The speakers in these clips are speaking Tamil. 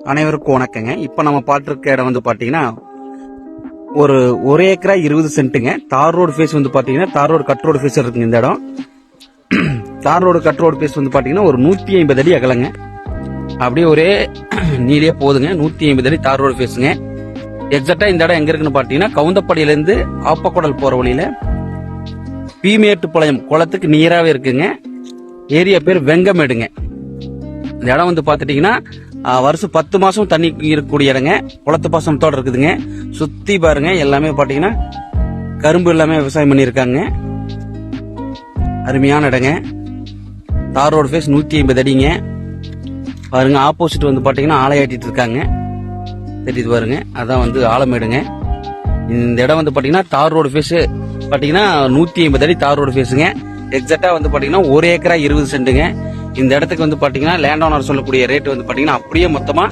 அனைவருக்கும் வணக்கங்க. இப்ப நம்ம பாத்துருக்க இடம் வந்து பாத்தீங்கன்னா ஒரு ஏக்கரா 20 சென்ட்டுங்க. தார் ரோடு ஃபேஸ் வந்து பாத்தீங்கன்னா தார் ரோடு கட் ரோடு ஃபேஸ் இருக்குங்க. இந்த இடம் தார் ரோடு கட் ரோடு ஃபேஸ் வந்து பாத்தீங்கன்னா ஒரு 150 அடி அகலங்க. அப்படியே ஒரே நீளே போதுங்க. 150 அடி தார் ரோடு ஃபேஸுங்க. எக்ஸாக்டா இந்த இடம் எங்க இருக்குன்னு பாத்தீங்கன்னா கவுந்தப்படியில இருந்து ஆப்பக்குடல் போற வழியில பீமேட்டுப்பாளையம் குளத்துக்கு நீராவே இருக்குங்க. ஏரியா பேர் வெங்கமேடுங்க. இந்த இடம் வந்து பாத்துட்டீங்கன்னா வருஷம் 10 மாசம் தண்ணி இருக்கக்கூடிய இடங்க. குளத்து பாசனத்தோட இருக்குதுங்க. சுத்தி பாருங்க, எல்லாமே பாத்தீங்கன்னா கரும்பு எல்லாமே விவசாயம் பண்ணிருக்காங்க. அருமையான இடங்க. தார் ரோடு ஃபேஸ் 150 அடிங்க. பாருங்க, ஆப்போசிட் வந்து பாத்தீங்கன்னா ஆலையாட்டிட்டு இருக்காங்க. தெரியுது பாருங்க, அதான் வந்து ஆலமேடுங்க. இந்த இடம் வந்து பாத்தீங்கன்னா தார் ரோடு ஃபேஸ் பாத்தீங்கன்னா 150 அடி தார் ரோடு ஃபேஸுங்க. எக்ஸாக்டா வந்து பாத்தீங்கன்னா 1 ஏக்கரா 20 சென்ட்டுங்க. இந்த இடத்துக்கு வந்து பாத்தீங்கன்னா லேண்ட் ஓனர் சொல்லக்கூடிய ரேட் வந்து பாத்தீங்கன்னா அப்படியே மொத்தமா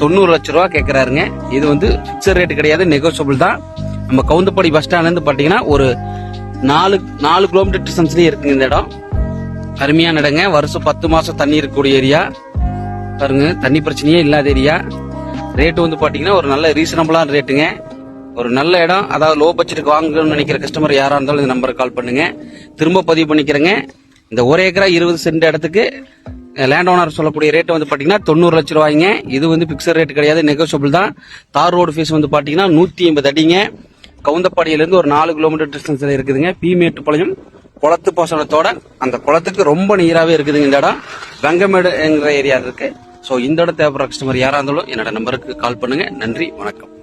90 லட்சம் ரூபா கேட்கிறாருங்க. இது வந்து பிக்சர் ரேட் கிடையாது, நெகோசியபிள் தான். நம்ம கவுந்தப்படி பஸ் ஸ்டாண்ட்ல இருந்து பாத்தீங்கன்னா ஒரு 4 கிலோமீட்டர் டிஸ்டன்ஸ்லயே இருக்குங்க இந்த இடம். அருமையான இடங்க. வருஷம் 10 மாசம் தண்ணி இருக்கக்கூடிய ஏரியா. பாருங்க, தண்ணி பிரச்சனையே இல்லாத ஏரியா. ரேட் வந்து பாத்தீங்கன்னா ஒரு நல்ல ரீசனபிளான ரேட்டுங்க. ஒரு நல்ல இடம். அதாவது லோ பட்ஜெட்டுக்கு வாங்கணும்னு நினைக்கிற கஸ்டமர் யாரா இருந்தாலும் இந்த நம்பருக்கு கால் பண்ணுங்க. திரும்ப பதிவு பண்ணிக்கிறேங்க. இந்த 1 ஏக்கரா 20 சென்ட் இடத்துக்கு லேண்ட் ஓனர் சொல்லக்கூடிய ரேட் வந்து பாத்தீங்கன்னா 90 லட்சம் ரூபாய்ங்க. இது வந்து பிக்சர் ரேட் கிடையாது, நெகோசியபிள் தான். தார் ரோடு ஃபேஸ் வந்து பாத்தீங்கன்னா 150 அடிங்க. கவுந்தப்பாடியில இருந்து ஒரு 4 கிலோமீட்டர் டிஸ்டன்ஸ்ல இருக்குதுங்க. பீமேட்டுப்பாளையம் குளத்து பாசனத்தோட அந்த குளத்துக்கு ரொம்ப நீராவே இருக்குதுங்க. இந்த இடம் வெங்கமேடு என்கிற ஏரியா இருக்கு. சோ இந்த இடம் தேவைப்படுற கஸ்டமர் யாரா இருந்தாலும் என்னோட நம்பருக்கு கால் பண்ணுங்க. நன்றி, வணக்கம்.